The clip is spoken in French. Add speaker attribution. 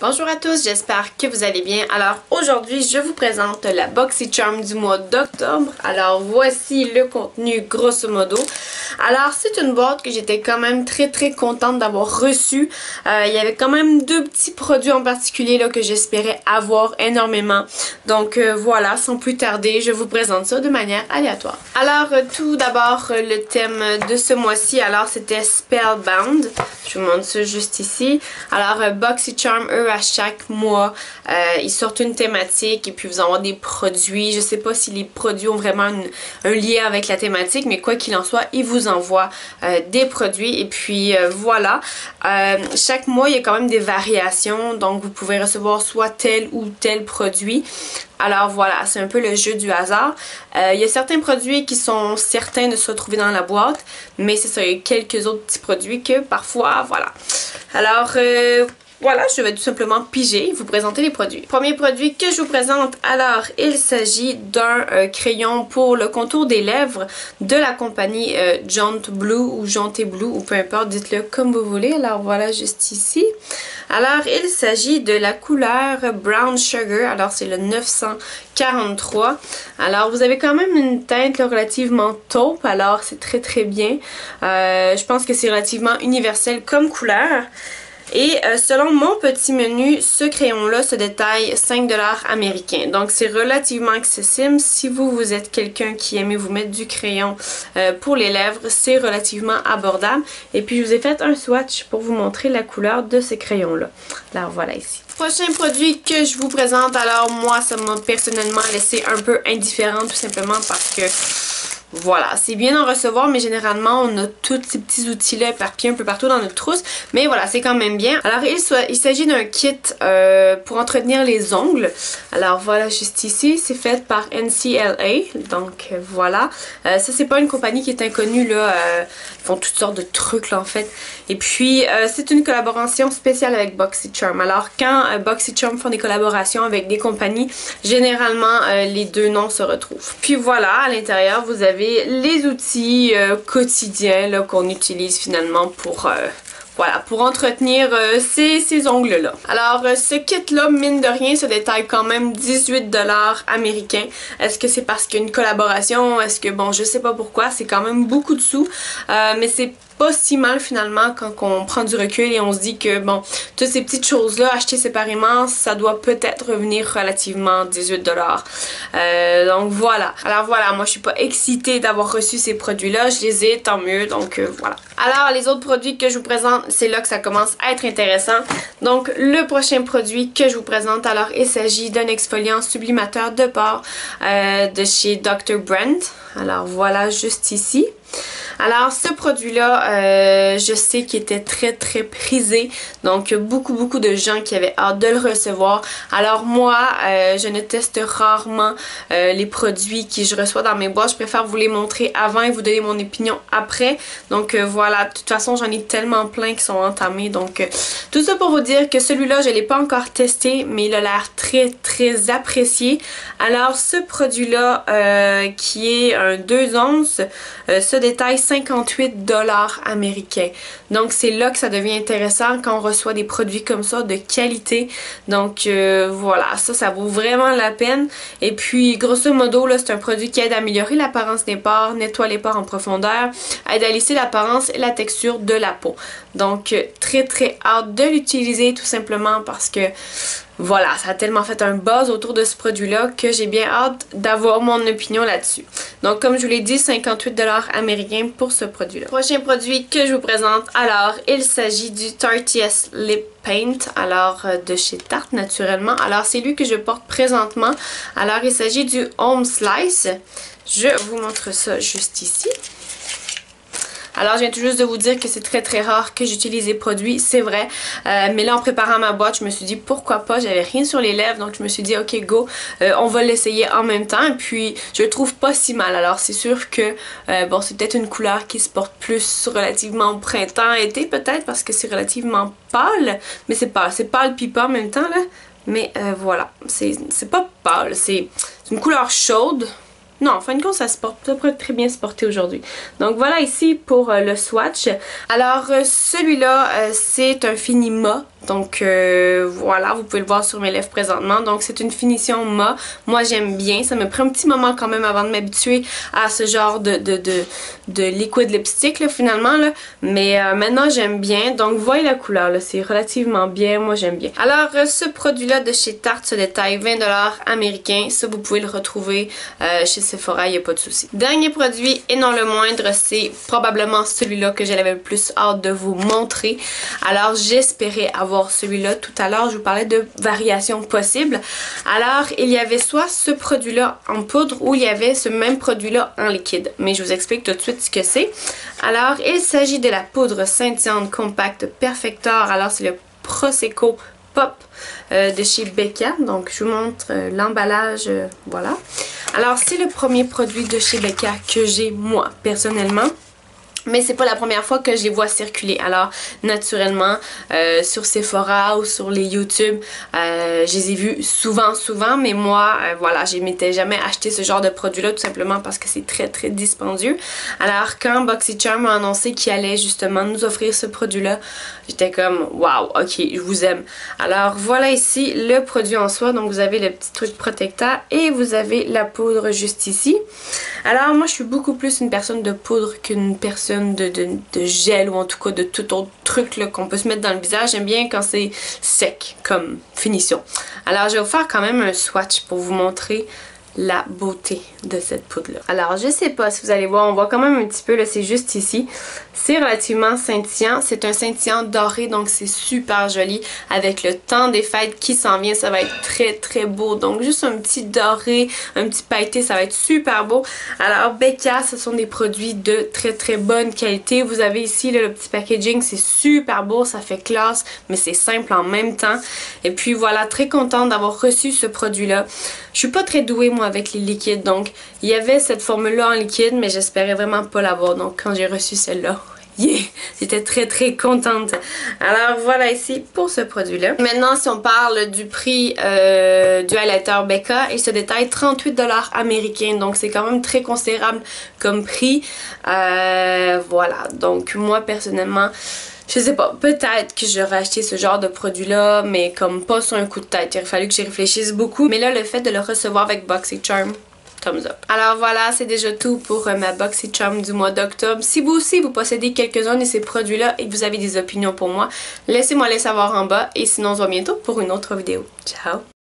Speaker 1: Bonjour à tous, j'espère que vous allez bien. Alors aujourd'hui, je vous présente la BoxyCharm du mois d'octobre. Alors voici le contenu grosso modo. Alors c'est une boîte que j'étais quand même très contente d'avoir reçue. Il y avait quand même deux petits produits en particulier là, que j'espérais avoir énormément. Donc voilà, sans plus tarder, je vous présente ça de manière aléatoire. Alors tout d'abord, le thème de ce mois-ci, alors c'était Spellbound. Je vous montre ça juste ici. Alors BoxyCharm, eux, à chaque mois, ils sortent une thématique et puis vous avez des produits. Je sais pas si les produits ont vraiment un lien avec la thématique, mais quoi qu'il en soit, ils vous envoient des produits. Et puis voilà, chaque mois, il y a quand même des variations. Donc vous pouvez recevoir soit tel ou tel produit. Alors voilà, c'est un peu le jeu du hasard. Il y a certains produits qui sont certains de se retrouver dans la boîte, mais c'est ça, il y a quelques autres petits produits que parfois, voilà. Alors voilà, je vais tout simplement piger et vous présenter les produits. Premier produit que je vous présente, alors il s'agit d'un crayon pour le contour des lèvres de la compagnie Jaunt Blue ou Jaunté Blue ou peu importe, dites-le comme vous voulez. Alors voilà, juste ici. Alors il s'agit de la couleur Brown Sugar, alors c'est le 943. Alors vous avez quand même une teinte là, relativement taupe, alors c'est très bien. Je pense que c'est relativement universel comme couleur. Et selon mon petit menu, ce crayon-là se détaille 5$ américains. Donc c'est relativement accessible. Si vous êtes quelqu'un qui aime vous mettre du crayon pour les lèvres, c'est relativement abordable. Et puis je vous ai fait un swatch pour vous montrer la couleur de ces crayons-là. Alors voilà ici. Prochain produit que je vous présente, alors moi ça m'a personnellement laissé un peu indifférente tout simplement parce que voilà, c'est bien d'en recevoir, mais généralement, on a tous ces petits outils-là éparpillés un peu partout dans notre trousse. Mais voilà, c'est quand même bien. Alors, il s'agit d'un kit pour entretenir les ongles. Alors, voilà, juste ici, c'est fait par NCLA. Donc, voilà. Ça, c'est pas une compagnie qui est inconnue, là. Ils font toutes sortes de trucs, là, en fait. Et puis, c'est une collaboration spéciale avec BoxyCharm. Alors, quand BoxyCharm font des collaborations avec des compagnies, généralement, les deux noms se retrouvent. Puis voilà, à l'intérieur, vous avez les outils quotidiens qu'on utilise finalement pour voilà, pour entretenir ces ongles-là. Alors, ce kit-là, mine de rien, se détaille quand même 18$ américains. Est-ce que c'est parce qu'il y a une collaboration? Est-ce que, bon, je sais pas pourquoi, c'est quand même beaucoup de sous, mais c'est pas si mal finalement quand on prend du recul et on se dit que bon, toutes ces petites choses-là achetées séparément, ça doit peut-être revenir relativement 18$. Donc voilà. Alors voilà, moi je suis pas excitée d'avoir reçu ces produits-là, je les ai, tant mieux, donc voilà. Alors les autres produits que je vous présente, c'est là que ça commence à être intéressant. Donc le prochain produit que je vous présente, alors il s'agit d'un exfoliant sublimateur de pores de chez Dr. Brent. Alors voilà, juste ici. Alors ce produit-là, je sais qu'il était très prisé, donc beaucoup de gens qui avaient hâte de le recevoir. Alors moi, je ne teste rarement les produits que je reçois dans mes boîtes, je préfère vous les montrer avant et vous donner mon opinion après. Donc voilà, de toute façon j'en ai tellement plein qui sont entamés, donc tout ça pour vous dire que celui-là je ne l'ai pas encore testé, mais il a l'air très apprécié. Alors ce produit-là, qui est un 2 onces, se détaille 58$ américains. Donc c'est là que ça devient intéressant quand on reçoit des produits comme ça de qualité. Donc voilà, ça vaut vraiment la peine. Et puis grosso modo là, c'est un produit qui aide à améliorer l'apparence des pores, nettoie les pores en profondeur, aide à lisser l'apparence et la texture de la peau. Donc très hâte de l'utiliser tout simplement parce que voilà, ça a tellement fait un buzz autour de ce produit-là que j'ai bien hâte d'avoir mon opinion là-dessus. Donc comme je vous l'ai dit, 58$ américains pour ce produit-là. Prochain produit que je vous présente, alors il s'agit du Tarteist Lip Paint, alors de chez Tarte naturellement. Alors c'est lui que je porte présentement. Alors il s'agit du Home Slice. Je vous montre ça juste ici. Alors je viens tout juste de vous dire que c'est très rare que j'utilise des produits, c'est vrai, mais là en préparant ma boîte je me suis dit pourquoi pas, j'avais rien sur les lèvres donc je me suis dit ok go, on va l'essayer en même temps et puis je le trouve pas si mal. Alors c'est sûr que bon, c'est peut-être une couleur qui se porte plus relativement au printemps, été peut-être parce que c'est relativement pâle, mais c'est pâle puis pas en même temps là, mais voilà, c'est pas pâle, c'est une couleur chaude. Non, en fin de compte, ça pourrait très bien se porter aujourd'hui. Donc voilà ici pour le swatch. Alors celui-là, c'est un fini mat. Donc voilà, vous pouvez le voir sur mes lèvres présentement. Donc c'est une finition mat. Moi j'aime bien. Ça me prend un petit moment quand même avant de m'habituer à ce genre de liquid lipstick là, finalement. Là. Mais maintenant j'aime bien. Donc vous voyez la couleur, c'est relativement bien. Moi j'aime bien. Alors ce produit-là de chez Tarte se détaille 20$ américains. Ça vous pouvez le retrouver chez Sephora, il n'y a pas de souci. Dernier produit et non le moindre, c'est probablement celui-là que j'avais le plus hâte de vous montrer. Alors j'espérais avoir celui-là tout à l'heure, je vous parlais de variations possibles. Alors il y avait soit ce produit-là en poudre ou il y avait ce même produit-là en liquide. Mais je vous explique tout de suite ce que c'est. Alors il s'agit de la poudre scintillante Compact Perfector. Alors c'est le Prosecco Pop de chez Becca. Donc je vous montre l'emballage, voilà. Alors c'est le premier produit de chez Becca que j'ai moi personnellement. Mais c'est pas la première fois que je les vois circuler. Alors naturellement sur Sephora ou sur les YouTube, je les ai vus souvent. Mais moi, voilà, je m'étais jamais acheté ce genre de produit-là tout simplement parce que c'est très dispendieux. Alors quand BoxyCharm a annoncé qu'il allait justement nous offrir ce produit-là, j'étais comme wow, ok, je vous aime. Alors voilà ici le produit en soi. Donc vous avez le petit truc protecteur et vous avez la poudre juste ici. Alors moi je suis beaucoup plus une personne de poudre qu'une personne de gel ou en tout cas de tout autre truc qu'on peut se mettre dans le visage. J'aime bien quand c'est sec comme finition. Alors je vais vous faire quand même un swatch pour vous montrer la beauté de cette poudre là. Alors je sais pas si vous allez voir, on voit quand même un petit peu là, c'est juste ici. C'est relativement scintillant, c'est un scintillant doré donc c'est super joli. Avec le temps des fêtes qui s'en vient, ça va être très beau. Donc juste un petit doré, un petit pailleté, ça va être super beau. Alors Becca, ce sont des produits de très bonne qualité. Vous avez ici là, le petit packaging, c'est super beau, ça fait classe mais c'est simple en même temps. Et puis voilà, très contente d'avoir reçu ce produit là. Je suis pas très douée moi avec les liquides, donc il y avait cette formule là en liquide mais j'espérais vraiment pas l'avoir. Donc quand j'ai reçu celle-là, yeah, j'étais très contente. Alors voilà ici pour ce produit là. Maintenant si on parle du prix du highlighter Becca, il se détaille 38$ américains, donc c'est quand même très considérable comme prix. Voilà, donc moi personnellement je sais pas, peut-être que j'aurais acheté ce genre de produit-là, mais comme pas sur un coup de tête. Il aurait fallu que j'y réfléchisse beaucoup. Mais là, le fait de le recevoir avec BoxyCharm, thumbs up. Alors voilà, c'est déjà tout pour ma BoxyCharm du mois d'octobre. Si vous aussi, vous possédez quelques-uns de ces produits-là et que vous avez des opinions pour moi, laissez-moi les savoir en bas. Et sinon, on se voit bientôt pour une autre vidéo. Ciao!